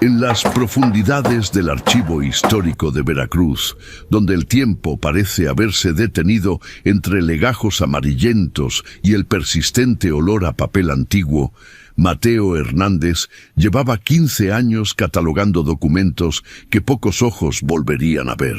En las profundidades del Archivo Histórico de Veracruz, donde el tiempo parece haberse detenido entre legajos amarillentos y el persistente olor a papel antiguo, Mateo Hernández llevaba 15 años catalogando documentos que pocos ojos volverían a ver.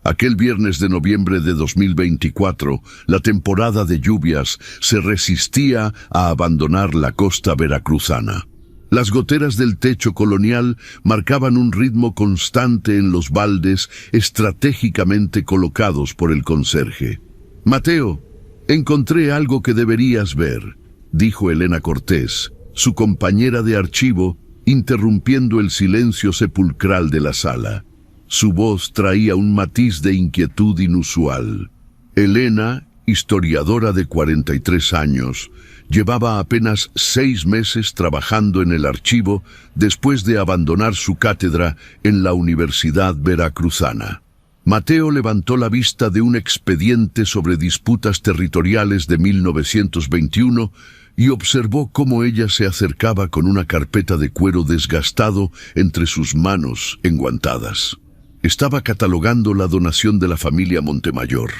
Aquel viernes de noviembre de 2024, la temporada de lluvias se resistía a abandonar la costa veracruzana. Las goteras del techo colonial marcaban un ritmo constante en los baldes estratégicamente colocados por el conserje. «Mateo, encontré algo que deberías ver», dijo Elena Cortés, su compañera de archivo, interrumpiendo el silencio sepulcral de la sala. Su voz traía un matiz de inquietud inusual. Elena, historiadora de 43 años, llevaba apenas 6 meses trabajando en el archivo después de abandonar su cátedra en la Universidad Veracruzana. Mateo levantó la vista de un expediente sobre disputas territoriales de 1921 y observó cómo ella se acercaba con una carpeta de cuero desgastado entre sus manos enguantadas. Estaba catalogando la donación de la familia Montemayor.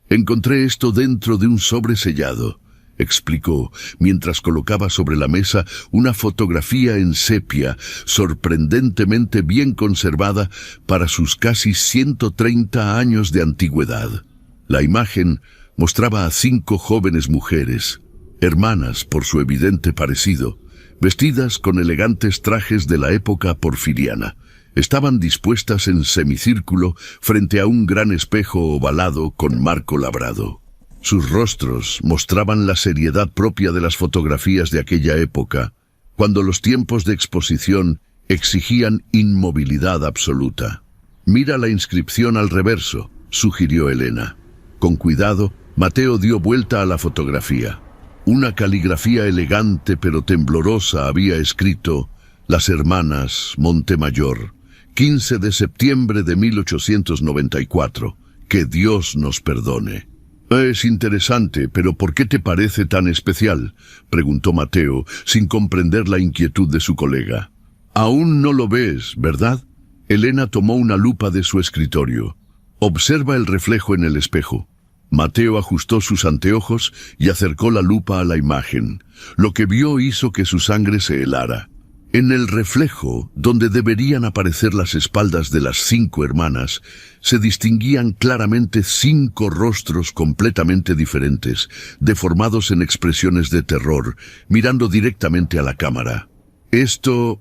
«Encontré esto dentro de un sobre sellado», explicó, mientras colocaba sobre la mesa una fotografía en sepia, sorprendentemente bien conservada para sus casi 130 años de antigüedad. La imagen mostraba a 5 jóvenes mujeres, hermanas por su evidente parecido, vestidas con elegantes trajes de la época porfiriana. Estaban dispuestas en semicírculo frente a un gran espejo ovalado con marco labrado. Sus rostros mostraban la seriedad propia de las fotografías de aquella época, cuando los tiempos de exposición exigían inmovilidad absoluta. «Mira la inscripción al reverso», sugirió Elena. Con cuidado, Mateo dio vuelta a la fotografía. Una caligrafía elegante pero temblorosa había escrito: «Las hermanas Montemayor, 15 de septiembre de 1894. Que Dios nos perdone». «Es interesante, pero ¿por qué te parece tan especial?», preguntó Mateo, sin comprender la inquietud de su colega. «Aún no lo ves, ¿verdad?». Elena tomó una lupa de su escritorio. «Observa el reflejo en el espejo». Mateo ajustó sus anteojos y acercó la lupa a la imagen. Lo que vio hizo que su sangre se helara. En el reflejo, donde deberían aparecer las espaldas de las 5 hermanas, se distinguían claramente 5 rostros completamente diferentes, deformados en expresiones de terror, mirando directamente a la cámara. Esto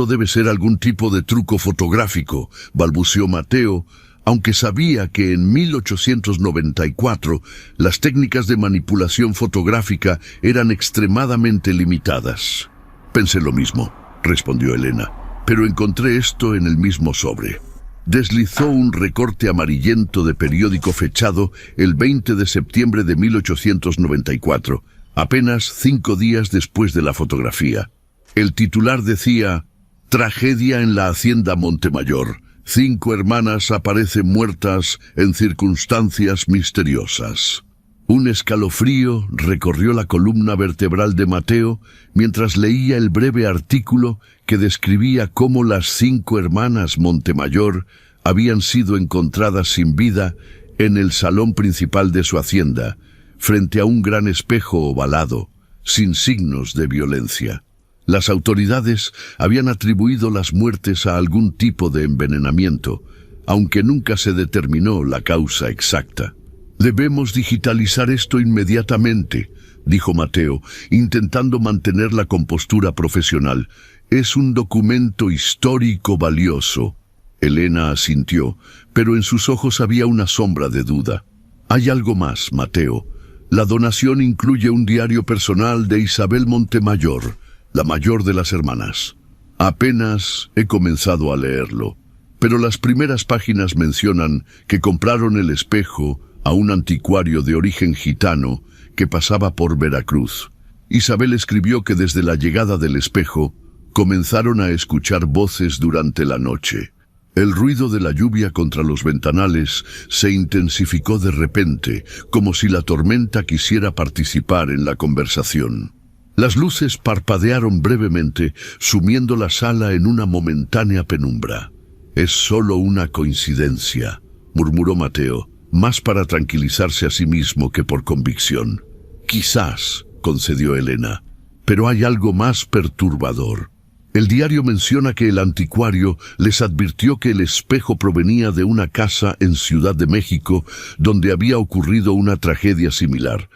debe ser algún tipo de truco fotográfico», balbuceó Mateo, aunque sabía que en 1894 las técnicas de manipulación fotográfica eran extremadamente limitadas. «Pensé lo mismo», respondió Elena, «pero encontré esto en el mismo sobre». Deslizó un recorte amarillento de periódico fechado el 20 de septiembre de 1894, apenas 5 días después de la fotografía. El titular decía: «Tragedia en la hacienda Montemayor. 5 hermanas aparecen muertas en circunstancias misteriosas». Un escalofrío recorrió la columna vertebral de Mateo mientras leía el breve artículo que describía cómo las 5 hermanas Montemayor habían sido encontradas sin vida en el salón principal de su hacienda, frente a un gran espejo ovalado, sin signos de violencia. Las autoridades habían atribuido las muertes a algún tipo de envenenamiento, aunque nunca se determinó la causa exacta. «Debemos digitalizar esto inmediatamente», dijo Mateo, intentando mantener la compostura profesional. «Es un documento histórico valioso». Elena asintió, pero en sus ojos había una sombra de duda. «Hay algo más, Mateo. La donación incluye un diario personal de Isabel Montemayor, la mayor de las hermanas. Apenas he comenzado a leerlo, pero las primeras páginas mencionan que compraron el espejo a un anticuario de origen gitano que pasaba por Veracruz. Isabel escribió que desde la llegada del espejo comenzaron a escuchar voces durante la noche. El ruido de la lluvia contra los ventanales se intensificó de repente, como si la tormenta quisiera participar en la conversación. Las luces parpadearon brevemente, sumiendo la sala en una momentánea penumbra. «Es solo una coincidencia», murmuró Mateo, más para tranquilizarse a sí mismo que por convicción. «Quizás», concedió Elena, «pero hay algo más perturbador». El diario menciona que el anticuario les advirtió que el espejo provenía de una casa en Ciudad de México donde había ocurrido una tragedia similar.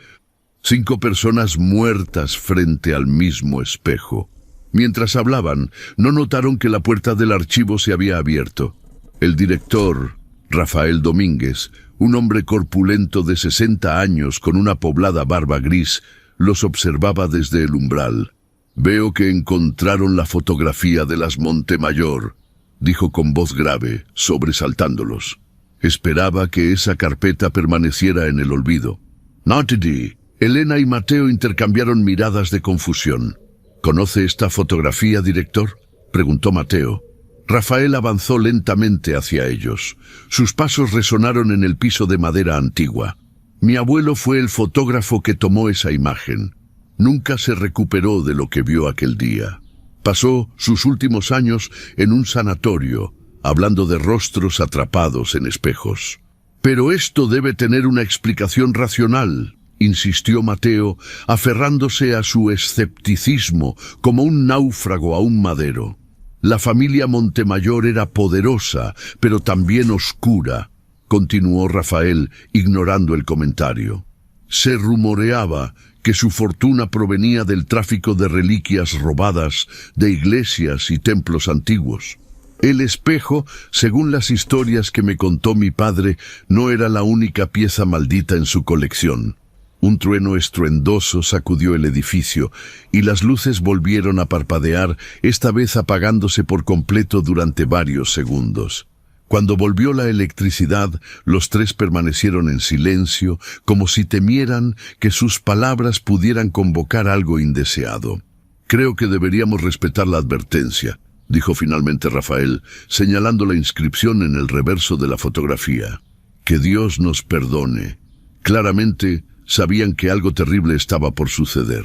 5 personas muertas frente al mismo espejo. Mientras hablaban, no notaron que la puerta del archivo se había abierto. El director, Rafael Domínguez, un hombre corpulento de 60 años con una poblada barba gris, los observaba desde el umbral. «Veo que encontraron la fotografía de las Montemayor», dijo con voz grave, sobresaltándolos. Esperaba que esa carpeta permaneciera en el olvido. «Notidi». Elena y Mateo intercambiaron miradas de confusión. «¿Conoce esta fotografía, director?», preguntó Mateo. Rafael avanzó lentamente hacia ellos. Sus pasos resonaron en el piso de madera antigua. «Mi abuelo fue el fotógrafo que tomó esa imagen. Nunca se recuperó de lo que vio aquel día. Pasó sus últimos años en un sanatorio, hablando de rostros atrapados en espejos». «Pero esto debe tener una explicación racional», insistió Mateo, aferrándose a su escepticismo como un náufrago a un madero. «La familia Montemayor era poderosa, pero también oscura», continuó Rafael, ignorando el comentario. «Se rumoreaba que su fortuna provenía del tráfico de reliquias robadas de iglesias y templos antiguos. El espejo, según las historias que me contó mi padre, no era la única pieza maldita en su colección». Un trueno estruendoso sacudió el edificio y las luces volvieron a parpadear, esta vez apagándose por completo durante varios segundos. Cuando volvió la electricidad, los 3 permanecieron en silencio, como si temieran que sus palabras pudieran convocar algo indeseado. «Creo que deberíamos respetar la advertencia», dijo finalmente Rafael, señalando la inscripción en el reverso de la fotografía. «Que Dios nos perdone». Claramente, sabían que algo terrible estaba por suceder.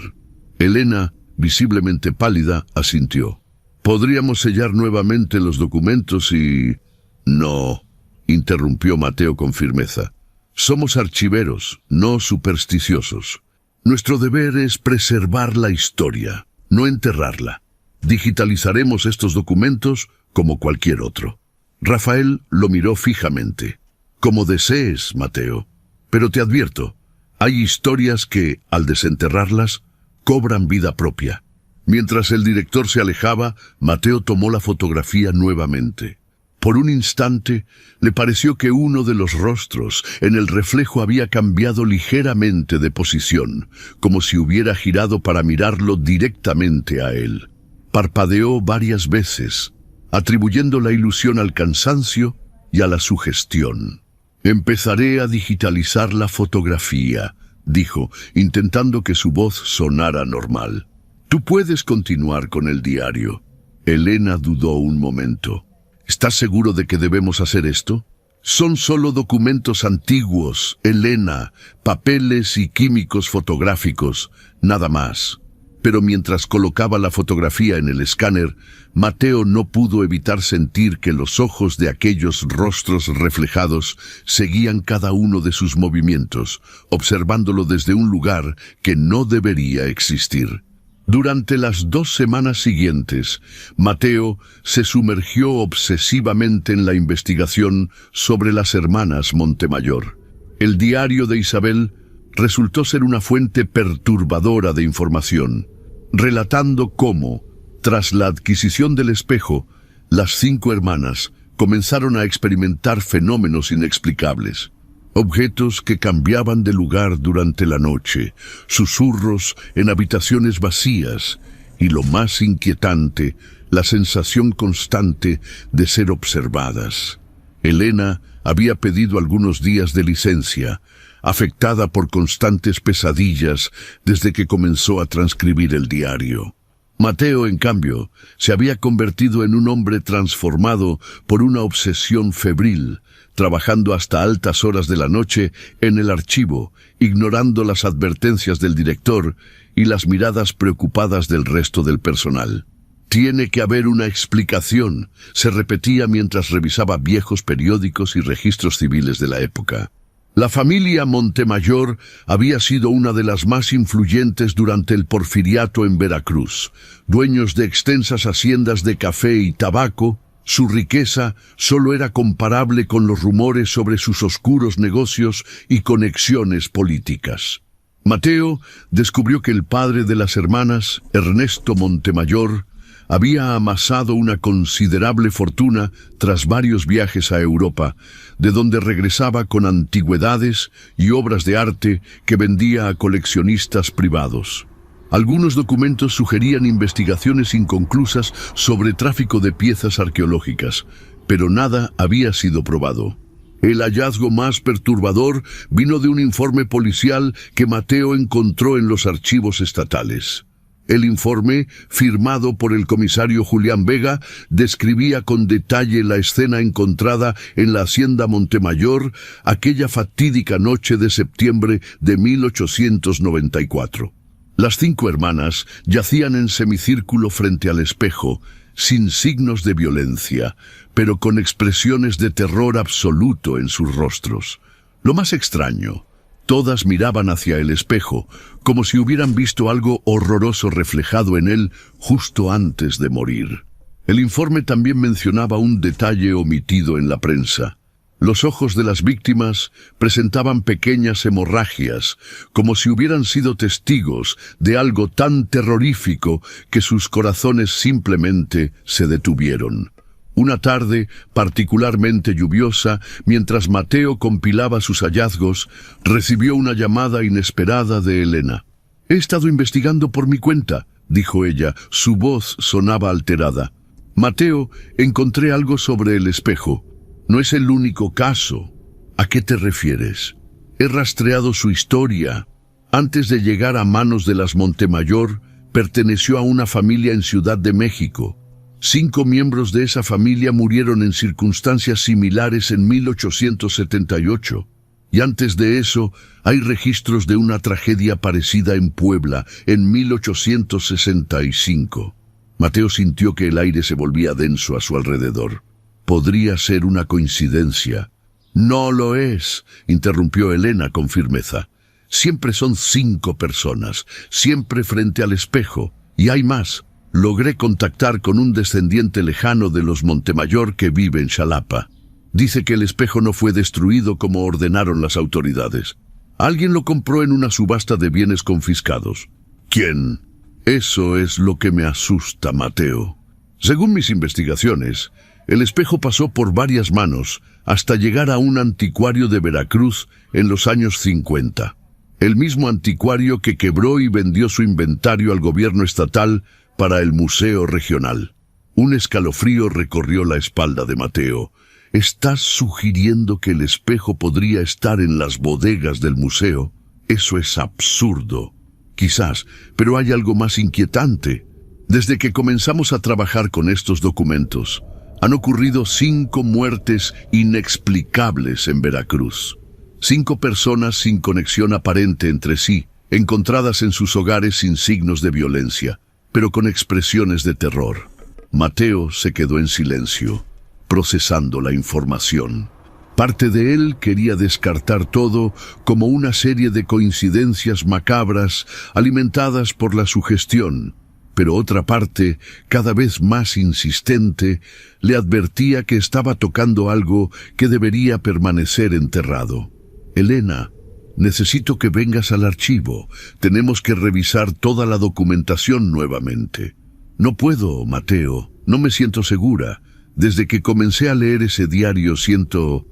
Elena, visiblemente pálida, asintió. «Podríamos sellar nuevamente los documentos y...» «No», interrumpió Mateo con firmeza. «Somos archiveros, no supersticiosos. Nuestro deber es preservar la historia, no enterrarla. Digitalizaremos estos documentos como cualquier otro». Rafael lo miró fijamente. «Como desees, Mateo. Pero te advierto, hay historias que, al desenterrarlas, cobran vida propia». Mientras el director se alejaba, Mateo tomó la fotografía nuevamente. Por un instante, le pareció que uno de los rostros en el reflejo había cambiado ligeramente de posición, como si hubiera girado para mirarlo directamente a él. Parpadeó varias veces, atribuyendo la ilusión al cansancio y a la sugestión. «Empezaré a digitalizar la fotografía», dijo, intentando que su voz sonara normal. «Tú puedes continuar con el diario». Elena dudó un momento. «¿Estás seguro de que debemos hacer esto?» «Son solo documentos antiguos, Elena, papeles y químicos fotográficos, nada más». Pero mientras colocaba la fotografía en el escáner, Mateo no pudo evitar sentir que los ojos de aquellos rostros reflejados seguían cada uno de sus movimientos, observándolo desde un lugar que no debería existir. Durante las 2 semanas siguientes, Mateo se sumergió obsesivamente en la investigación sobre las hermanas Montemayor. El diario de Isabel resultó ser una fuente perturbadora de información, relatando cómo, tras la adquisición del espejo, las 5 hermanas comenzaron a experimentar fenómenos inexplicables. Objetos que cambiaban de lugar durante la noche, susurros en habitaciones vacías y, lo más inquietante, la sensación constante de ser observadas. Elena había pedido algunos días de licencia, afectada por constantes pesadillas desde que comenzó a transcribir el diario. Mateo, en cambio, se había convertido en un hombre transformado por una obsesión febril, trabajando hasta altas horas de la noche en el archivo, ignorando las advertencias del director y las miradas preocupadas del resto del personal. «Tiene que haber una explicación», se repetía mientras revisaba viejos periódicos y registros civiles de la época. La familia Montemayor había sido una de las más influyentes durante el porfiriato en Veracruz. Dueños de extensas haciendas de café y tabaco, su riqueza solo era comparable con los rumores sobre sus oscuros negocios y conexiones políticas. Mateo descubrió que el padre de las hermanas, Ernesto Montemayor, había amasado una considerable fortuna tras varios viajes a Europa, de donde regresaba con antigüedades y obras de arte que vendía a coleccionistas privados. Algunos documentos sugerían investigaciones inconclusas sobre tráfico de piezas arqueológicas, pero nada había sido probado. El hallazgo más perturbador vino de un informe policial que Mateo encontró en los archivos estatales. El informe, firmado por el comisario Julián Vega, describía con detalle la escena encontrada en la hacienda Montemayor aquella fatídica noche de septiembre de 1894. Las 5 hermanas yacían en semicírculo frente al espejo, sin signos de violencia, pero con expresiones de terror absoluto en sus rostros. Lo más extraño, todas miraban hacia el espejo, como si hubieran visto algo horroroso reflejado en él justo antes de morir. El informe también mencionaba un detalle omitido en la prensa. Los ojos de las víctimas presentaban pequeñas hemorragias, como si hubieran sido testigos de algo tan terrorífico que sus corazones simplemente se detuvieron. Una tarde particularmente lluviosa, mientras Mateo compilaba sus hallazgos, recibió una llamada inesperada de Elena. «He estado investigando por mi cuenta», dijo ella. Su voz sonaba alterada. «Mateo, encontré algo sobre el espejo. No es el único caso». «¿A qué te refieres?» «He rastreado su historia. Antes de llegar a manos de las Montemayor, perteneció a una familia en Ciudad de México. 5 miembros de esa familia murieron en circunstancias similares en 1878. Y antes de eso, hay registros de una tragedia parecida en Puebla, en 1865. Mateo sintió que el aire se volvía denso a su alrededor. Podría ser una coincidencia. «No lo es», interrumpió Elena con firmeza. «Siempre son 5 personas, siempre frente al espejo. Y hay más. Logré contactar con un descendiente lejano de los Montemayor que vive en Xalapa. Dice que el espejo no fue destruido como ordenaron las autoridades. Alguien lo compró en una subasta de bienes confiscados». «¿Quién?» «Eso es lo que me asusta, Mateo. Según mis investigaciones, el espejo pasó por varias manos hasta llegar a un anticuario de Veracruz en los años 50. El mismo anticuario que quebró y vendió su inventario al gobierno estatal para el Museo Regional». Un escalofrío recorrió la espalda de Mateo. «¿Estás sugiriendo que el espejo podría estar en las bodegas del museo? Eso es absurdo». «Quizás, pero hay algo más inquietante. Desde que comenzamos a trabajar con estos documentos, han ocurrido 5 muertes inexplicables en Veracruz. 5 personas sin conexión aparente entre sí, encontradas en sus hogares sin signos de violencia, pero con expresiones de terror». Mateo se quedó en silencio, procesando la información. Parte de él quería descartar todo como una serie de coincidencias macabras alimentadas por la sugestión, pero otra parte, cada vez más insistente, le advertía que estaba tocando algo que debería permanecer enterrado. «Elena, necesito que vengas al archivo. Tenemos que revisar toda la documentación nuevamente». «No puedo, Mateo. No me siento segura. Desde que comencé a leer ese diario siento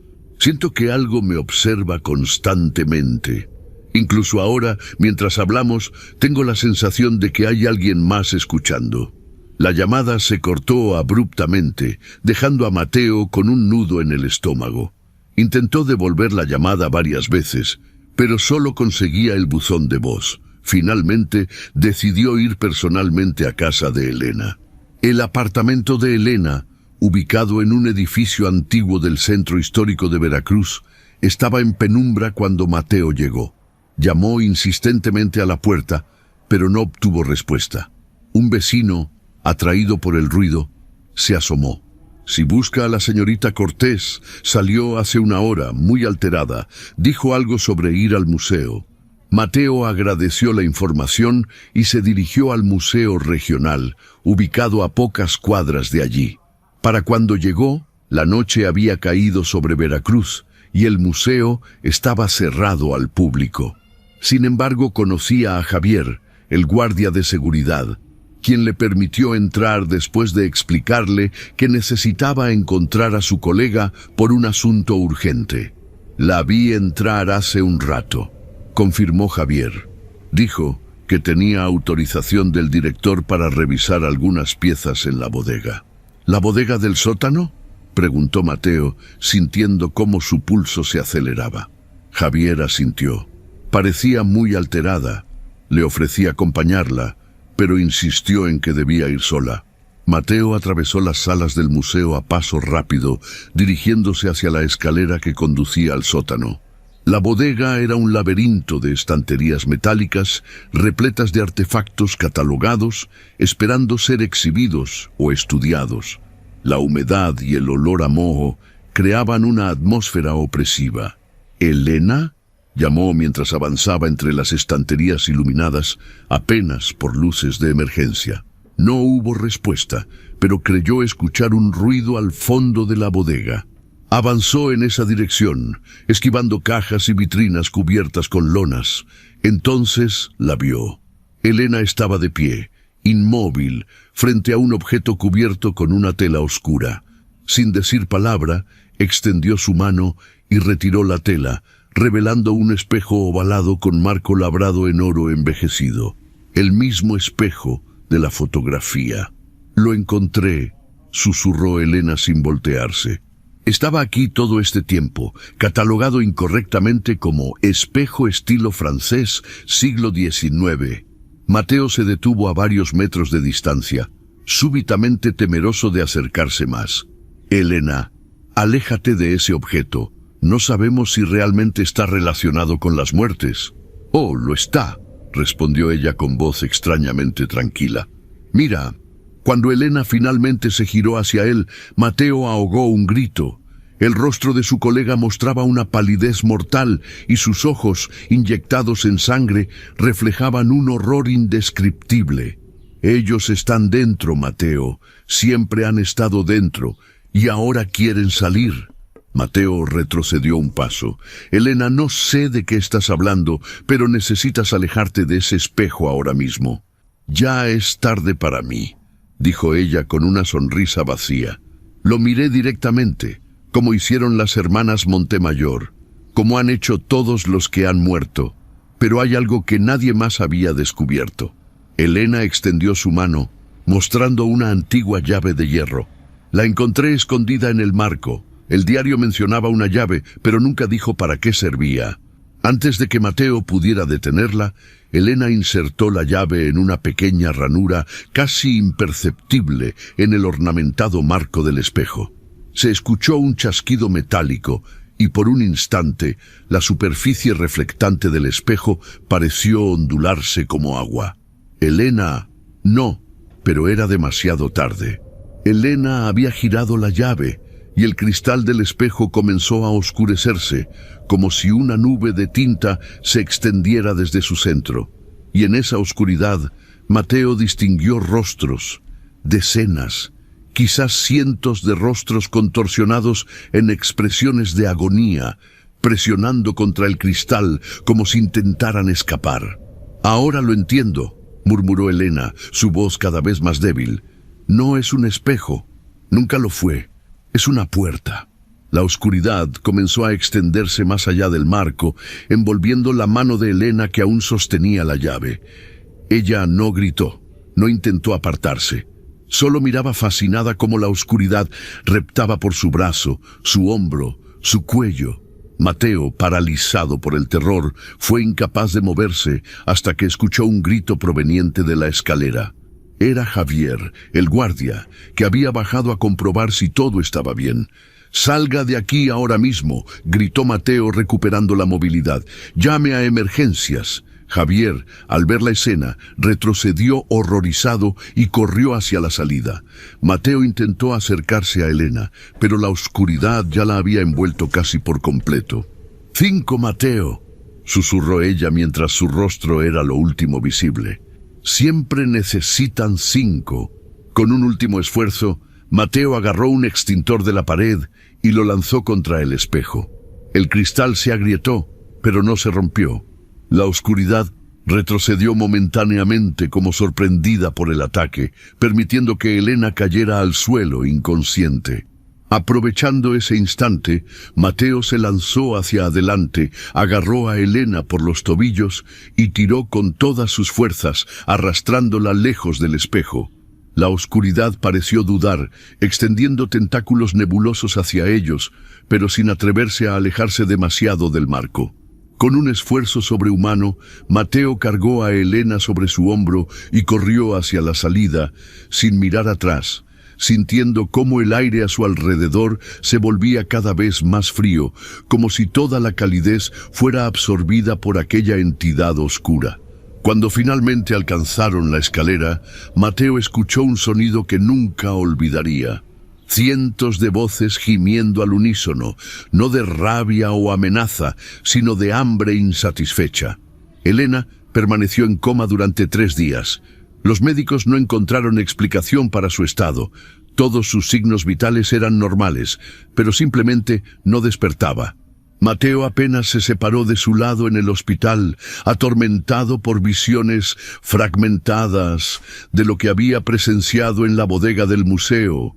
que algo me observa constantemente. Incluso ahora, mientras hablamos, tengo la sensación de que hay alguien más escuchando». La llamada se cortó abruptamente, dejando a Mateo con un nudo en el estómago. Intentó devolver la llamada varias veces, pero solo conseguía el buzón de voz. Finalmente, decidió ir personalmente a casa de Elena. El apartamento de Elena, ubicado en un edificio antiguo del centro histórico de Veracruz, estaba en penumbra cuando Mateo llegó. Llamó insistentemente a la puerta, pero no obtuvo respuesta. Un vecino, atraído por el ruido, se asomó. «Si busca a la señorita Cortés, salió hace una hora, muy alterada. Dijo algo sobre ir al museo». Mateo agradeció la información y se dirigió al Museo Regional, ubicado a pocas cuadras de allí. Para cuando llegó, la noche había caído sobre Veracruz y el museo estaba cerrado al público. Sin embargo, conocía a Javier, el guardia de seguridad, quien le permitió entrar después de explicarle que necesitaba encontrar a su colega por un asunto urgente. «La vi entrar hace un rato», confirmó Javier. Dijo que tenía autorización del director para revisar algunas piezas en la bodega. «¿La bodega del sótano?», preguntó Mateo, sintiendo cómo su pulso se aceleraba. Javier asintió. Parecía muy alterada. Le ofrecí acompañarla, pero insistió en que debía ir sola. Mateo atravesó las salas del museo a paso rápido, dirigiéndose hacia la escalera que conducía al sótano. La bodega era un laberinto de estanterías metálicas repletas de artefactos catalogados, esperando ser exhibidos o estudiados. La humedad y el olor a moho creaban una atmósfera opresiva. «¿Elena?», llamó mientras avanzaba entre las estanterías iluminadas apenas por luces de emergencia. No hubo respuesta, pero creyó escuchar un ruido al fondo de la bodega. Avanzó en esa dirección, esquivando cajas y vitrinas cubiertas con lonas. Entonces la vio. Elena estaba de pie, inmóvil, frente a un objeto cubierto con una tela oscura. Sin decir palabra, extendió su mano y retiró la tela, revelando un espejo ovalado con marco labrado en oro envejecido. El mismo espejo de la fotografía. «Lo encontré», susurró Elena sin voltearse. Estaba aquí todo este tiempo, catalogado incorrectamente como espejo estilo francés, siglo XIX. Mateo se detuvo a varios metros de distancia, súbitamente temeroso de acercarse más. «Elena, aléjate de ese objeto. No sabemos si realmente está relacionado con las muertes». «Oh, lo está», respondió ella con voz extrañamente tranquila. «Mira». Cuando Elena finalmente se giró hacia él, Mateo ahogó un grito. El rostro de su colega mostraba una palidez mortal y sus ojos, inyectados en sangre, reflejaban un horror indescriptible. «Ellos están dentro, Mateo. Siempre han estado dentro. Y ahora quieren salir». Mateo retrocedió un paso. «Elena, no sé de qué estás hablando, pero necesitas alejarte de ese espejo ahora mismo». «Ya es tarde para mí», dijo ella con una sonrisa vacía. Lo miré directamente, como hicieron las hermanas Montemayor, como han hecho todos los que han muerto, pero hay algo que nadie más había descubierto. Elena extendió su mano, mostrando una antigua llave de hierro. La encontré escondida en el marco. El diario mencionaba una llave, pero nunca dijo para qué servía. Antes de que Mateo pudiera detenerla, Elena insertó la llave en una pequeña ranura casi imperceptible en el ornamentado marco del espejo. Se escuchó un chasquido metálico y por un instante la superficie reflectante del espejo pareció ondularse como agua. Elena, no, pero era demasiado tarde. Elena había girado la llave y el cristal del espejo comenzó a oscurecerse, como si una nube de tinta se extendiera desde su centro. Y en esa oscuridad, Mateo distinguió rostros, decenas, quizás cientos de rostros contorsionados en expresiones de agonía, presionando contra el cristal como si intentaran escapar. «Ahora lo entiendo», murmuró Elena, su voz cada vez más débil. «No es un espejo, nunca lo fue. Es una puerta». La oscuridad comenzó a extenderse más allá del marco, envolviendo la mano de Elena que aún sostenía la llave. Ella no gritó, no intentó apartarse. Solo miraba fascinada cómo la oscuridad reptaba por su brazo, su hombro, su cuello. Mateo, paralizado por el terror, fue incapaz de moverse hasta que escuchó un grito proveniente de la escalera. Era Javier, el guardia, que había bajado a comprobar si todo estaba bien. «Salga de aquí ahora mismo», gritó Mateo recuperando la movilidad. «Llame a emergencias». Javier, al ver la escena, retrocedió horrorizado y corrió hacia la salida. Mateo intentó acercarse a Elena, pero la oscuridad ya la había envuelto casi por completo. «5, Mateo», susurró ella mientras su rostro era lo último visible. «Siempre necesitan 5». Con un último esfuerzo, Mateo agarró un extintor de la pared y lo lanzó contra el espejo. El cristal se agrietó, pero no se rompió. La oscuridad retrocedió momentáneamente como sorprendida por el ataque, permitiendo que Elena cayera al suelo inconsciente. Aprovechando ese instante, Mateo se lanzó hacia adelante, agarró a Elena por los tobillos y tiró con todas sus fuerzas, arrastrándola lejos del espejo. La oscuridad pareció dudar, extendiendo tentáculos nebulosos hacia ellos, pero sin atreverse a alejarse demasiado del marco. Con un esfuerzo sobrehumano, Mateo cargó a Elena sobre su hombro y corrió hacia la salida, sin mirar atrás, sintiendo cómo el aire a su alrededor se volvía cada vez más frío, como si toda la calidez fuera absorbida por aquella entidad oscura. Cuando finalmente alcanzaron la escalera, Mateo escuchó un sonido que nunca olvidaría. Cientos de voces gimiendo al unísono, no de rabia o amenaza, sino de hambre insatisfecha. Elena permaneció en coma durante 3 días. Los médicos no encontraron explicación para su estado. Todos sus signos vitales eran normales, pero simplemente no despertaba. Mateo apenas se separó de su lado en el hospital, atormentado por visiones fragmentadas de lo que había presenciado en la bodega del museo.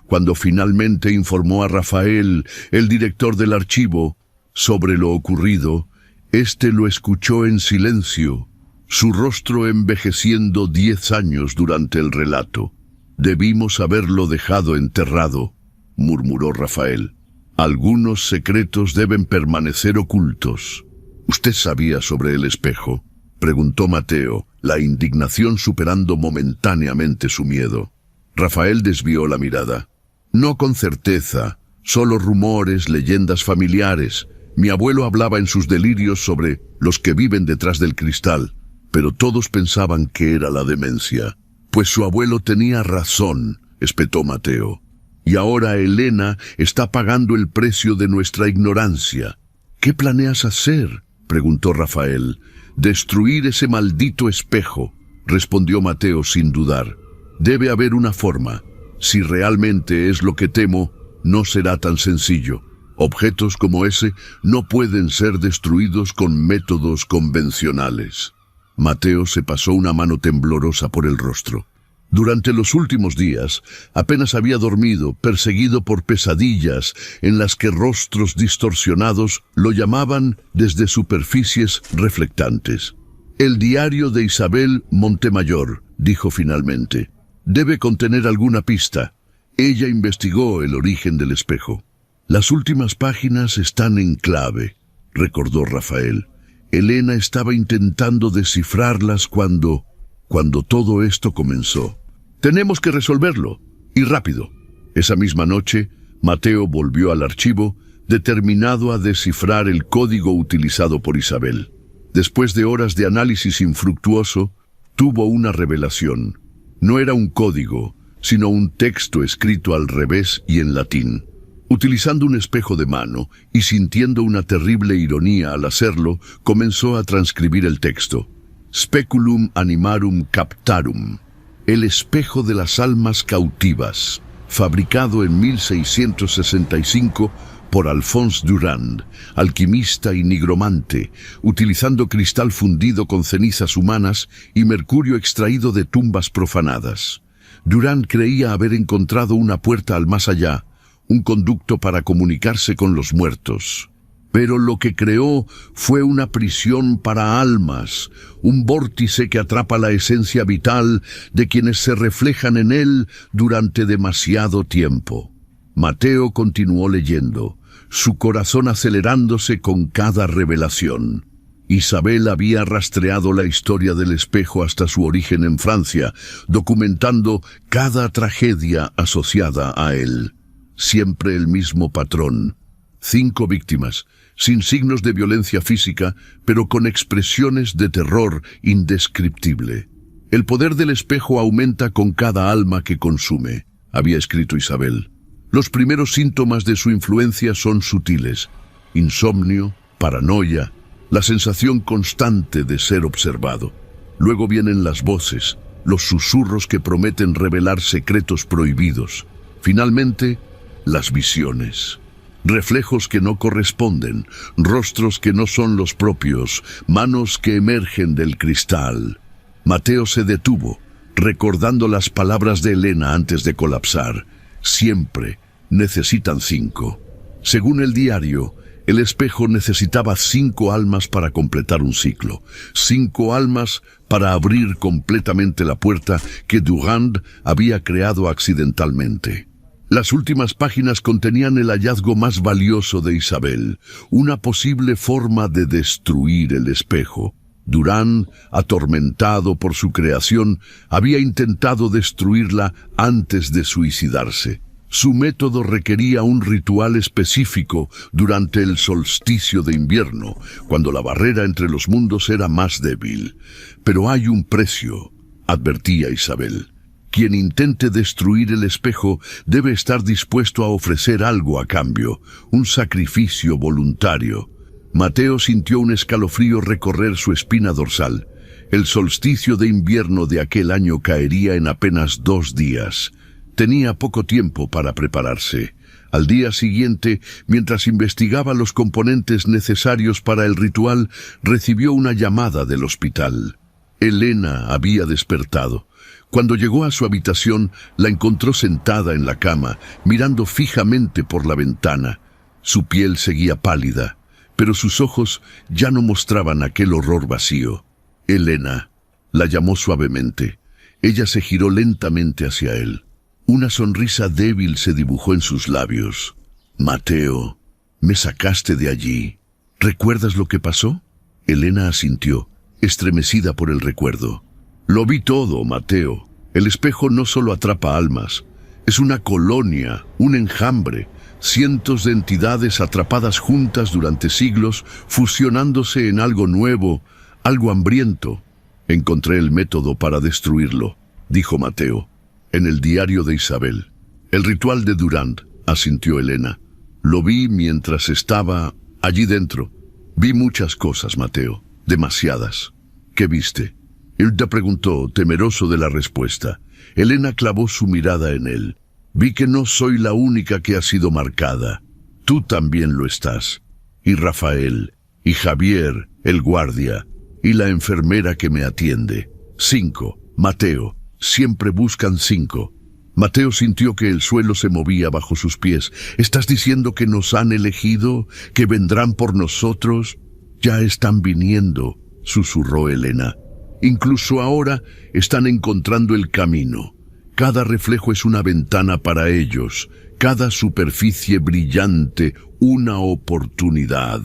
Cuando finalmente informó a Rafael, el director del archivo, sobre lo ocurrido, éste lo escuchó en silencio, su rostro envejeciendo 10 años durante el relato. «Debimos haberlo dejado enterrado», murmuró Rafael. «Algunos secretos deben permanecer ocultos». «¿Usted sabía sobre el espejo?», preguntó Mateo, la indignación superando momentáneamente su miedo. Rafael desvió la mirada. «No con certeza, solo rumores, leyendas familiares. Mi abuelo hablaba en sus delirios sobre los que viven detrás del cristal, pero todos pensaban que era la demencia». «Pues su abuelo tenía razón», espetó Mateo. «Y ahora Elena está pagando el precio de nuestra ignorancia». «¿Qué planeas hacer?», preguntó Rafael. «Destruir ese maldito espejo», respondió Mateo sin dudar. «Debe haber una forma. Si realmente es lo que temo, no será tan sencillo. Objetos como ese no pueden ser destruidos con métodos convencionales». Mateo se pasó una mano temblorosa por el rostro. Durante los últimos días, apenas había dormido, perseguido por pesadillas en las que rostros distorsionados lo llamaban desde superficies reflectantes. «El diario de Isabel Montemayor», dijo finalmente. «Debe contener alguna pista». Ella investigó el origen del espejo. «Las últimas páginas están en clave», recordó Rafael. «Elena estaba intentando descifrarlas cuando todo esto comenzó. Tenemos que resolverlo, y rápido». Esa misma noche, Mateo volvió al archivo, determinado a descifrar el código utilizado por Isabel. Después de horas de análisis infructuoso, tuvo una revelación. No era un código, sino un texto escrito al revés y en latín. Utilizando un espejo de mano y sintiendo una terrible ironía al hacerlo, comenzó a transcribir el texto. «Speculum animarum captarum», el espejo de las almas cautivas, fabricado en 1665 por Alphonse Durand, alquimista y nigromante, utilizando cristal fundido con cenizas humanas y mercurio extraído de tumbas profanadas. Durand creía haber encontrado una puerta al más allá, un conducto para comunicarse con los muertos. Pero lo que creó fue una prisión para almas, un vórtice que atrapa la esencia vital de quienes se reflejan en él durante demasiado tiempo. Mateo continuó leyendo, su corazón acelerándose con cada revelación. Isabel había rastreado la historia del espejo hasta su origen en Francia, documentando cada tragedia asociada a él. Siempre el mismo patrón. 5 víctimas, sin signos de violencia física, pero con expresiones de terror indescriptible. El poder del espejo aumenta con cada alma que consume, había escrito Isabel. Los primeros síntomas de su influencia son sutiles: insomnio, paranoia, la sensación constante de ser observado. Luego vienen las voces, los susurros que prometen revelar secretos prohibidos. Finalmente, las visiones. Reflejos que no corresponden, rostros que no son los propios, manos que emergen del cristal. Mateo se detuvo, recordando las palabras de Elena antes de colapsar. Siempre necesitan 5. Según el diario, el espejo necesitaba 5 almas para completar un ciclo. 5 almas para abrir completamente la puerta que Durand había creado accidentalmente. Las últimas páginas contenían el hallazgo más valioso de Isabel, una posible forma de destruir el espejo. Durand, atormentado por su creación, había intentado destruirla antes de suicidarse. Su método requería un ritual específico durante el solsticio de invierno, cuando la barrera entre los mundos era más débil. Pero hay un precio, advertía Isabel. Quien intente destruir el espejo debe estar dispuesto a ofrecer algo a cambio, un sacrificio voluntario. Mateo sintió un escalofrío recorrer su espina dorsal. El solsticio de invierno de aquel año caería en apenas 2 días. Tenía poco tiempo para prepararse. Al día siguiente, mientras investigaba los componentes necesarios para el ritual, recibió una llamada del hospital. Elena había despertado. Cuando llegó a su habitación, la encontró sentada en la cama, mirando fijamente por la ventana. Su piel seguía pálida, pero sus ojos ya no mostraban aquel horror vacío. Elena, la llamó suavemente. Ella se giró lentamente hacia él. Una sonrisa débil se dibujó en sus labios. Mateo, me sacaste de allí. ¿Recuerdas lo que pasó? Elena asintió, estremecida por el recuerdo. Lo vi todo, Mateo. El espejo no solo atrapa almas, es una colonia, un enjambre, cientos de entidades atrapadas juntas durante siglos, fusionándose en algo nuevo, algo hambriento. Encontré el método para destruirlo, dijo Mateo, en el diario de Isabel. El ritual de Durand, asintió Elena. Lo vi mientras estaba allí dentro. Vi muchas cosas, Mateo, demasiadas. ¿Qué viste? Él te preguntó, temeroso de la respuesta. Elena clavó su mirada en él. Vi que no soy la única que ha sido marcada. Tú también lo estás. Y Rafael, y Javier, el guardia, y la enfermera que me atiende. 5. Mateo. Siempre buscan 5. Mateo sintió que el suelo se movía bajo sus pies. ¿Estás diciendo que nos han elegido? ¿Que vendrán por nosotros? Ya están viniendo, susurró Elena. Incluso ahora están encontrando el camino. Cada reflejo es una ventana para ellos, cada superficie brillante una oportunidad.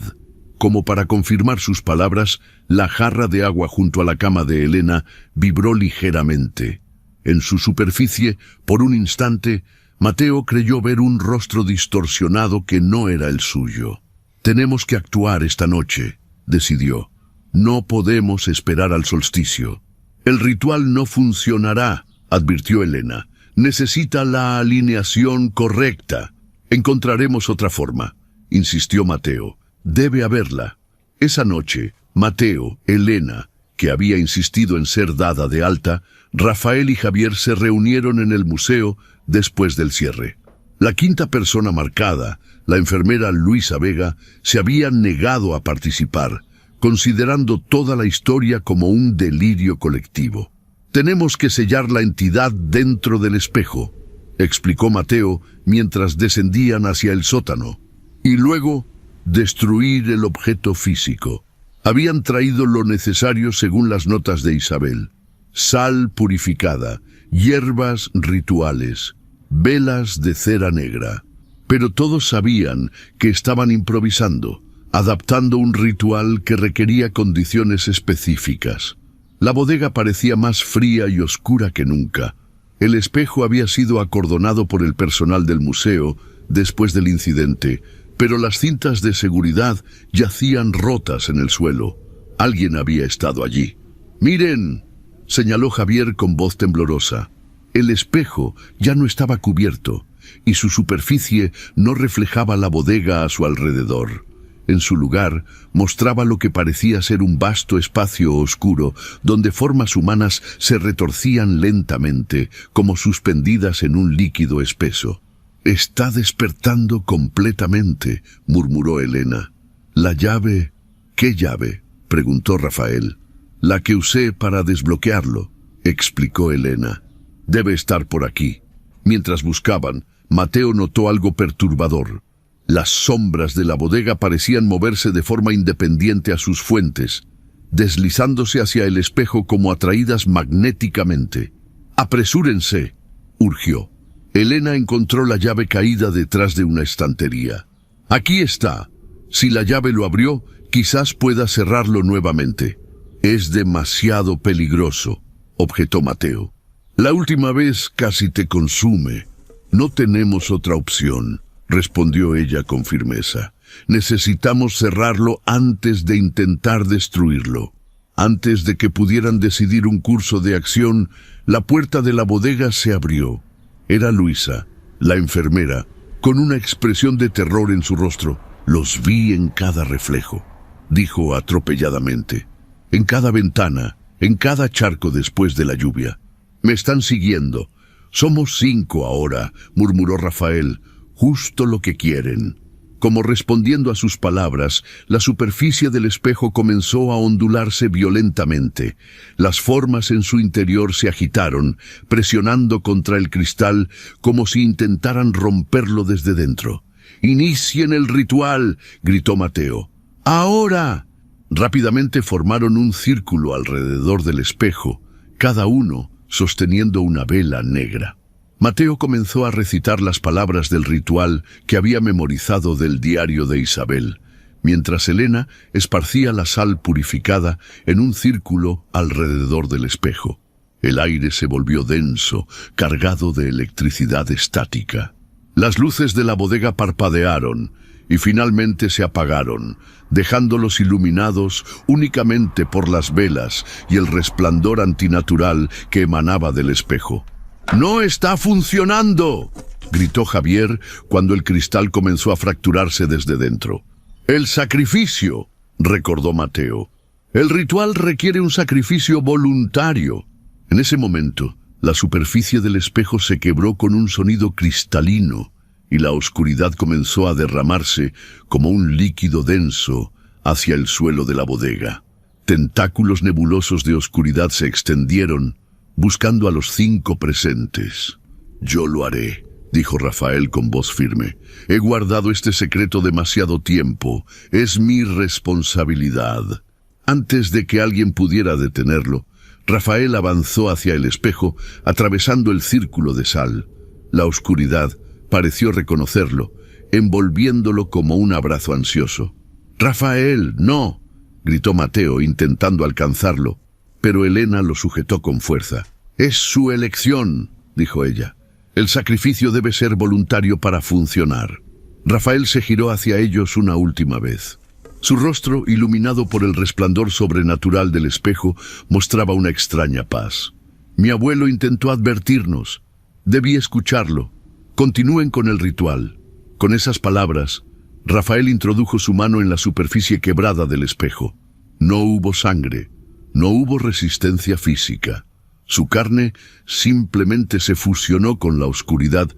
Como para confirmar sus palabras, la jarra de agua junto a la cama de Elena vibró ligeramente. En su superficie, por un instante, Mateo creyó ver un rostro distorsionado que no era el suyo. Tenemos que actuar esta noche, decidió. No podemos esperar al solsticio. El ritual no funcionará, advirtió Elena. Necesita la alineación correcta. Encontraremos otra forma, insistió Mateo. Debe haberla. Esa noche, Mateo, Elena, que había insistido en ser dada de alta, Rafael y Javier se reunieron en el museo después del cierre. La quinta persona marcada, la enfermera Luisa Vega, se había negado a participar, considerando toda la historia como un delirio colectivo. Tenemos que sellar la entidad dentro del espejo, explicó Mateo mientras descendían hacia el sótano, y luego destruir el objeto físico. Habían traído lo necesario según las notas de Isabel: sal purificada, hierbas rituales, velas de cera negra. Pero todos sabían que estaban improvisando, adaptando un ritual que requería condiciones específicas. La bodega parecía más fría y oscura que nunca. El espejo había sido acordonado por el personal del museo después del incidente, pero las cintas de seguridad yacían rotas en el suelo. Alguien había estado allí. «¡Miren!», señaló Javier con voz temblorosa. El espejo ya no estaba cubierto, y su superficie no reflejaba la bodega a su alrededor. En su lugar, mostraba lo que parecía ser un vasto espacio oscuro, donde formas humanas se retorcían lentamente, como suspendidas en un líquido espeso. «Está despertando completamente», murmuró Elena. «La llave...». «¿Qué llave?», preguntó Rafael. «La que usé para desbloquearlo», explicó Elena. «Debe estar por aquí». Mientras buscaban, Mateo notó algo perturbador. Las sombras de la bodega parecían moverse de forma independiente a sus fuentes, deslizándose hacia el espejo como atraídas magnéticamente. «¡Apresúrense!», urgió. Elena encontró la llave caída detrás de una estantería. «Aquí está. Si la llave lo abrió, quizás pueda cerrarlo nuevamente». «Es demasiado peligroso», objetó Mateo. «La última vez casi te consume». «No tenemos otra opción», respondió ella con firmeza. «Necesitamos cerrarlo antes de intentar destruirlo». Antes de que pudieran decidir un curso de acción, la puerta de la bodega se abrió. Era Luisa, la enfermera, con una expresión de terror en su rostro. «Los vi en cada reflejo», dijo atropelladamente. «En cada ventana, en cada charco después de la lluvia. Me están siguiendo. Somos 5 ahora», murmuró Rafael. «Justo lo que quieren». Como respondiendo a sus palabras, la superficie del espejo comenzó a ondularse violentamente. Las formas en su interior se agitaron, presionando contra el cristal como si intentaran romperlo desde dentro. «¡Inicien el ritual!», gritó Mateo. «¡Ahora!». Rápidamente formaron un círculo alrededor del espejo, cada uno sosteniendo una vela negra. Mateo comenzó a recitar las palabras del ritual que había memorizado del diario de Isabel, mientras Elena esparcía la sal purificada en un círculo alrededor del espejo. El aire se volvió denso, cargado de electricidad estática. Las luces de la bodega parpadearon y finalmente se apagaron, dejándolos iluminados únicamente por las velas y el resplandor antinatural que emanaba del espejo. «¡No está funcionando!», gritó Javier cuando el cristal comenzó a fracturarse desde dentro. «El sacrificio», recordó Mateo. «El ritual requiere un sacrificio voluntario». En ese momento, la superficie del espejo se quebró con un sonido cristalino y la oscuridad comenzó a derramarse como un líquido denso hacia el suelo de la bodega. Tentáculos nebulosos de oscuridad se extendieron, buscando a los 5 presentes. «Yo lo haré», dijo Rafael con voz firme. «He guardado este secreto demasiado tiempo. Es mi responsabilidad». Antes de que alguien pudiera detenerlo, Rafael avanzó hacia el espejo, atravesando el círculo de sal. La oscuridad pareció reconocerlo, envolviéndolo como un abrazo ansioso. «¡Rafael, no!», gritó Mateo, intentando alcanzarlo. Pero Elena lo sujetó con fuerza. «Es su elección», dijo ella. «El sacrificio debe ser voluntario para funcionar». Rafael se giró hacia ellos una última vez. Su rostro, iluminado por el resplandor sobrenatural del espejo, mostraba una extraña paz. «Mi abuelo intentó advertirnos. Debí escucharlo. Continúen con el ritual». Con esas palabras, Rafael introdujo su mano en la superficie quebrada del espejo. No hubo sangre. No hubo resistencia física. Su carne simplemente se fusionó con la oscuridad,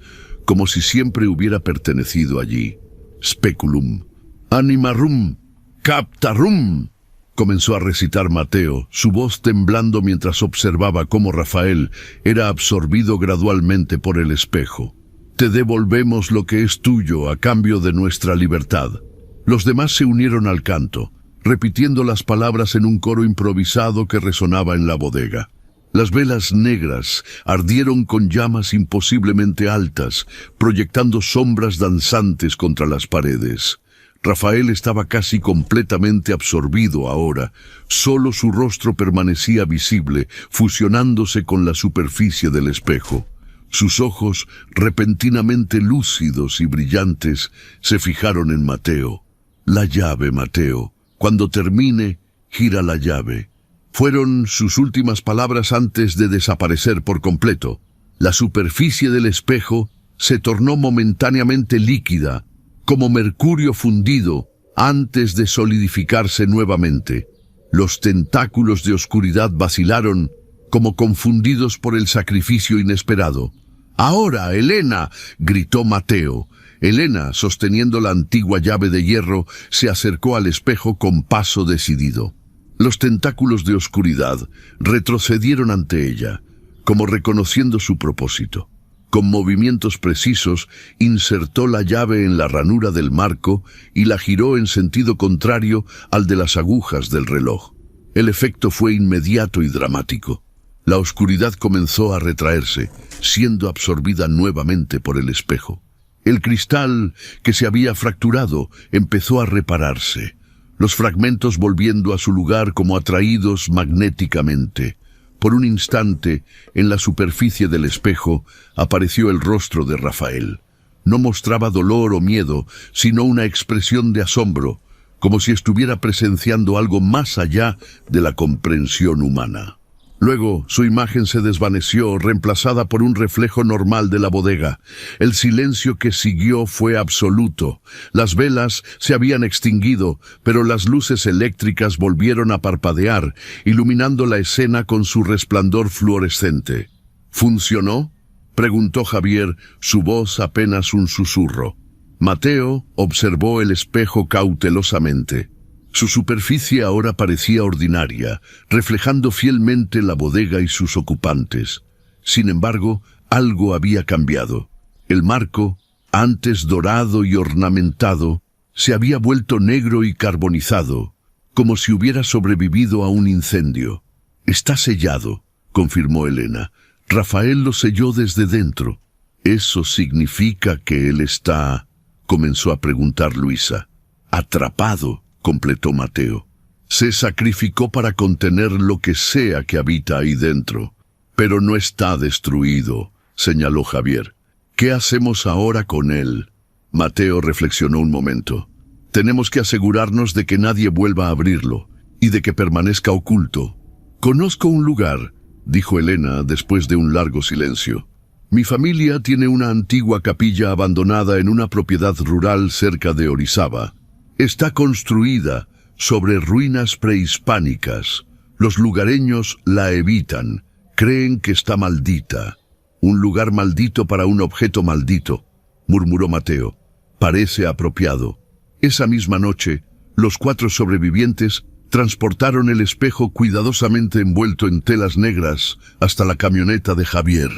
como si siempre hubiera pertenecido allí. «Speculum, animarum, captarum», comenzó a recitar Mateo, su voz temblando mientras observaba cómo Rafael era absorbido gradualmente por el espejo. «Te devolvemos lo que es tuyo a cambio de nuestra libertad». Los demás se unieron al canto, repitiendo las palabras en un coro improvisado que resonaba en la bodega. Las velas negras ardieron con llamas imposiblemente altas, proyectando sombras danzantes contra las paredes. Rafael estaba casi completamente absorbido ahora. Solo su rostro permanecía visible, fusionándose con la superficie del espejo. Sus ojos, repentinamente lúcidos y brillantes, se fijaron en Mateo. La llave, Mateo. Cuando termine, gira la llave. Fueron sus últimas palabras antes de desaparecer por completo. La superficie del espejo se tornó momentáneamente líquida, como mercurio fundido, antes de solidificarse nuevamente. Los tentáculos de oscuridad vacilaron, como confundidos por el sacrificio inesperado. «¡Ahora, Elena!», gritó Mateo. Elena, sosteniendo la antigua llave de hierro, se acercó al espejo con paso decidido. Los tentáculos de oscuridad retrocedieron ante ella, como reconociendo su propósito. Con movimientos precisos, insertó la llave en la ranura del marco y la giró en sentido contrario al de las agujas del reloj. El efecto fue inmediato y dramático. La oscuridad comenzó a retraerse, siendo absorbida nuevamente por el espejo. El cristal, que se había fracturado, empezó a repararse, los fragmentos volviendo a su lugar como atraídos magnéticamente. Por un instante, en la superficie del espejo, apareció el rostro de Rafael. No mostraba dolor o miedo, sino una expresión de asombro, como si estuviera presenciando algo más allá de la comprensión humana. Luego, su imagen se desvaneció, reemplazada por un reflejo normal de la bodega. El silencio que siguió fue absoluto. Las velas se habían extinguido, pero las luces eléctricas volvieron a parpadear, iluminando la escena con su resplandor fluorescente. ¿Funcionó?, preguntó Javier, su voz apenas un susurro. Mateo observó el espejo cautelosamente. Su superficie ahora parecía ordinaria, reflejando fielmente la bodega y sus ocupantes. Sin embargo, algo había cambiado. El marco, antes dorado y ornamentado, se había vuelto negro y carbonizado, como si hubiera sobrevivido a un incendio. «Está sellado», confirmó Elena. «Rafael lo selló desde dentro». «Eso significa que él está», comenzó a preguntar Luisa. «Atrapado», completó Mateo. «Se sacrificó para contener lo que sea que habita ahí dentro. Pero no está destruido», señaló Javier. «¿Qué hacemos ahora con él?». Mateo reflexionó un momento. «Tenemos que asegurarnos de que nadie vuelva a abrirlo y de que permanezca oculto». «Conozco un lugar», dijo Elena después de un largo silencio. «Mi familia tiene una antigua capilla abandonada en una propiedad rural cerca de Orizaba. Está construida sobre ruinas prehispánicas. Los lugareños la evitan, creen que está maldita». «Un lugar maldito para un objeto maldito», murmuró Mateo. «Parece apropiado». Esa misma noche, los 4 sobrevivientes transportaron el espejo cuidadosamente envuelto en telas negras hasta la camioneta de Javier.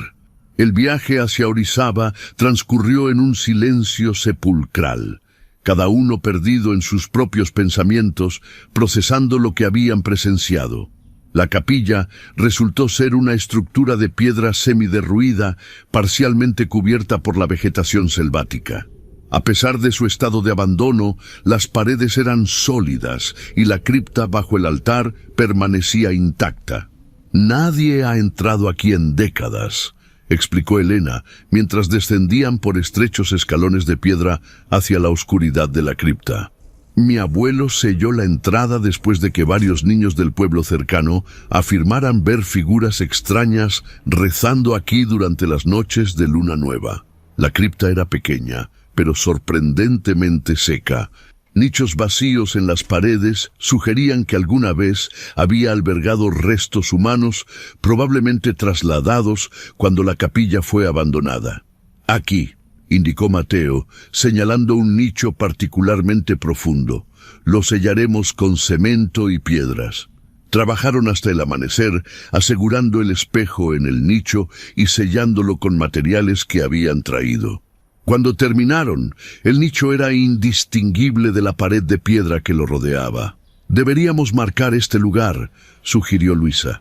El viaje hacia Orizaba transcurrió en un silencio sepulcral, cada uno perdido en sus propios pensamientos, procesando lo que habían presenciado. La capilla resultó ser una estructura de piedra semiderruida, parcialmente cubierta por la vegetación selvática. A pesar de su estado de abandono, las paredes eran sólidas y la cripta bajo el altar permanecía intacta. «Nadie ha entrado aquí en décadas», explicó Elena, mientras descendían por estrechos escalones de piedra hacia la oscuridad de la cripta. «Mi abuelo selló la entrada después de que varios niños del pueblo cercano afirmaran ver figuras extrañas rezando aquí durante las noches de luna nueva». La cripta era pequeña, pero sorprendentemente seca. Nichos vacíos en las paredes sugerían que alguna vez había albergado restos humanos, probablemente trasladados cuando la capilla fue abandonada. «Aquí», indicó Mateo, señalando un nicho particularmente profundo. «Lo sellaremos con cemento y piedras». Trabajaron hasta el amanecer, asegurando el espejo en el nicho y sellándolo con materiales que habían traído. Cuando terminaron, el nicho era indistinguible de la pared de piedra que lo rodeaba. «Deberíamos marcar este lugar», sugirió Luisa.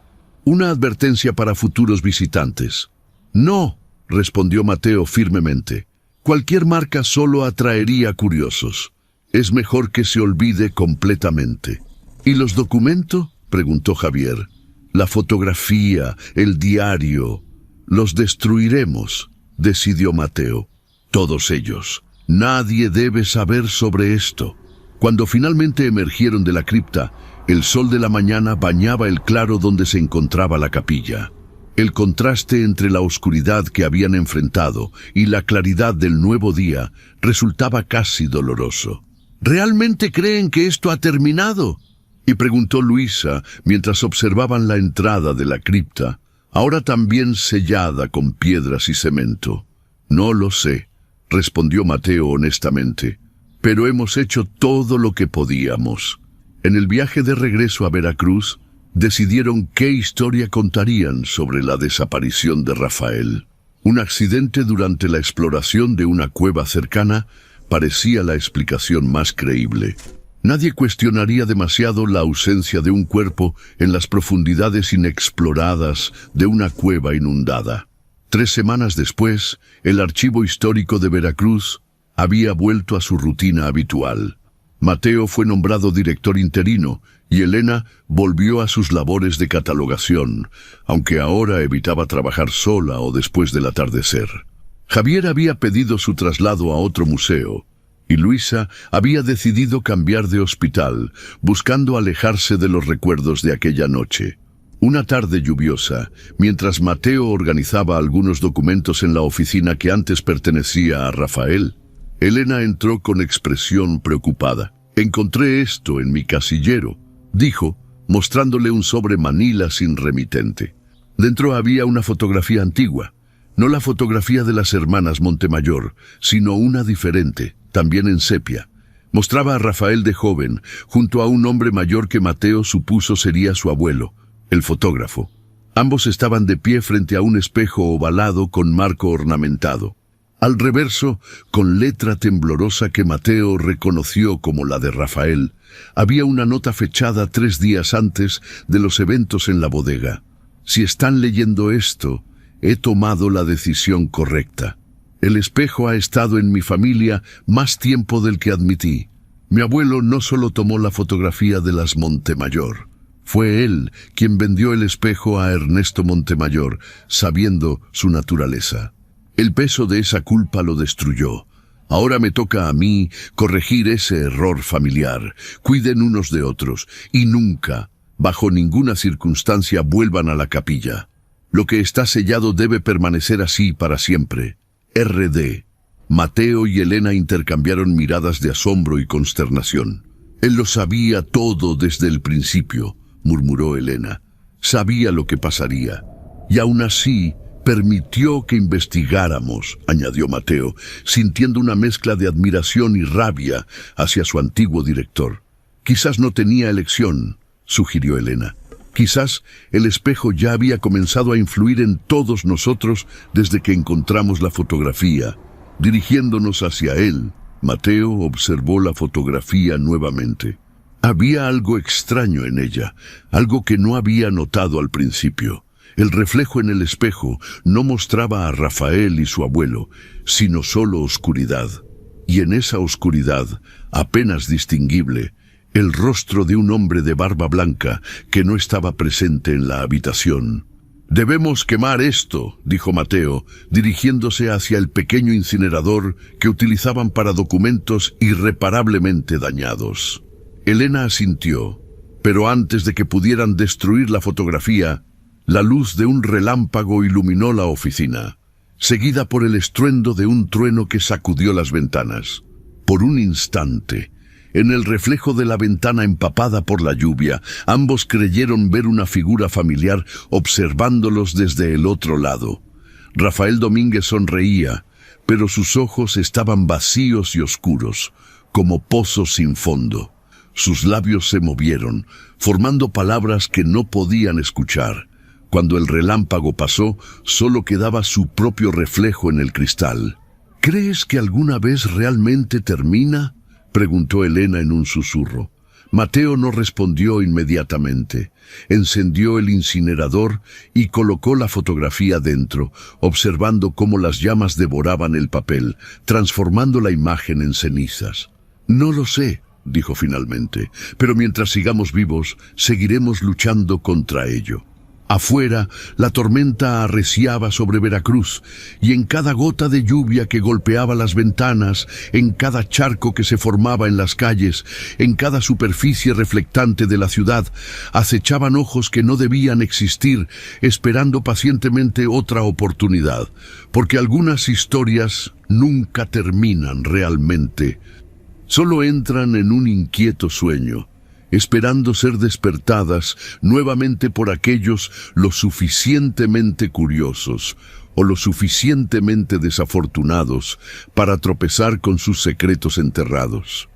Una advertencia para futuros visitantes. No, respondió Mateo firmemente. Cualquier marca solo atraería curiosos. Es mejor que se olvide completamente. ¿Y los documentos?, preguntó Javier. La fotografía, el diario. Los destruiremos, decidió Mateo. Todos ellos. Nadie debe saber sobre esto. Cuando finalmente emergieron de la cripta, el sol de la mañana bañaba el claro donde se encontraba la capilla. El contraste entre la oscuridad que habían enfrentado y la claridad del nuevo día resultaba casi doloroso. ¿Realmente creen que esto ha terminado?, y preguntó Luisa mientras observaban la entrada de la cripta, ahora también sellada con piedras y cemento. No lo sé, respondió Mateo honestamente, pero hemos hecho todo lo que podíamos. En el viaje de regreso a Veracruz, decidieron qué historia contarían sobre la desaparición de Rafael. Un accidente durante la exploración de una cueva cercana parecía la explicación más creíble. Nadie cuestionaría demasiado la ausencia de un cuerpo en las profundidades inexploradas de una cueva inundada. 3 semanas después, el Archivo Histórico de Veracruz había vuelto a su rutina habitual. Mateo fue nombrado director interino y Elena volvió a sus labores de catalogación, aunque ahora evitaba trabajar sola o después del atardecer. Javier había pedido su traslado a otro museo, y Luisa había decidido cambiar de hospital, buscando alejarse de los recuerdos de aquella noche. Una tarde lluviosa, mientras Mateo organizaba algunos documentos en la oficina que antes pertenecía a Rafael, Elena entró con expresión preocupada. «Encontré esto en mi casillero», dijo, mostrándole un sobre manila sin remitente. Dentro había una fotografía antigua, no la fotografía de las hermanas Montemayor, sino una diferente, también en sepia. Mostraba a Rafael de joven, junto a un hombre mayor que Mateo supuso sería su abuelo, el fotógrafo. Ambos estaban de pie frente a un espejo ovalado con marco ornamentado. Al reverso, con letra temblorosa que Mateo reconoció como la de Rafael, había una nota fechada 3 días antes de los eventos en la bodega. «Si están leyendo esto, he tomado la decisión correcta. El espejo ha estado en mi familia más tiempo del que admití. Mi abuelo no solo tomó la fotografía de las Montemayor, fue él quien vendió el espejo a Ernesto Montemayor, sabiendo su naturaleza. El peso de esa culpa lo destruyó. Ahora me toca a mí corregir ese error familiar. Cuiden unos de otros y nunca, bajo ninguna circunstancia, vuelvan a la capilla. Lo que está sellado debe permanecer así para siempre. R.D. Mateo y Elena intercambiaron miradas de asombro y consternación. Él lo sabía todo desde el principio, murmuró Elena. Sabía lo que pasaría. Y aún así permitió que investigáramos, añadió Mateo, sintiendo una mezcla de admiración y rabia hacia su antiguo director. Quizás no tenía elección, sugirió Elena. Quizás el espejo ya había comenzado a influir en todos nosotros desde que encontramos la fotografía. Dirigiéndonos hacia él, Mateo observó la fotografía nuevamente. Había algo extraño en ella, algo que no había notado al principio. El reflejo en el espejo no mostraba a Rafael y su abuelo, sino solo oscuridad. Y en esa oscuridad, apenas distinguible, el rostro de un hombre de barba blanca que no estaba presente en la habitación. «Debemos quemar esto», dijo Mateo, dirigiéndose hacia el pequeño incinerador que utilizaban para documentos irreparablemente dañados. Elena asintió, pero antes de que pudieran destruir la fotografía, la luz de un relámpago iluminó la oficina, seguida por el estruendo de un trueno que sacudió las ventanas. Por un instante, en el reflejo de la ventana empapada por la lluvia, ambos creyeron ver una figura familiar observándolos desde el otro lado. Rafael Domínguez sonreía, pero sus ojos estaban vacíos y oscuros, como pozos sin fondo. Sus labios se movieron, formando palabras que no podían escuchar. Cuando el relámpago pasó, solo quedaba su propio reflejo en el cristal. «¿Crees que alguna vez realmente termina?», preguntó Elena en un susurro. Mateo no respondió inmediatamente. Encendió el incinerador y colocó la fotografía dentro, observando cómo las llamas devoraban el papel, transformando la imagen en cenizas. «No lo sé», dijo finalmente, «pero mientras sigamos vivos, seguiremos luchando contra ello». Afuera, la tormenta arreciaba sobre Veracruz, y en cada gota de lluvia que golpeaba las ventanas, en cada charco que se formaba en las calles, en cada superficie reflectante de la ciudad, acechaban ojos que no debían existir, esperando pacientemente otra oportunidad, porque algunas historias nunca terminan realmente, solo entran en un inquieto sueño, esperando ser despertadas nuevamente por aquellos lo suficientemente curiosos o lo suficientemente desafortunados para tropezar con sus secretos enterrados.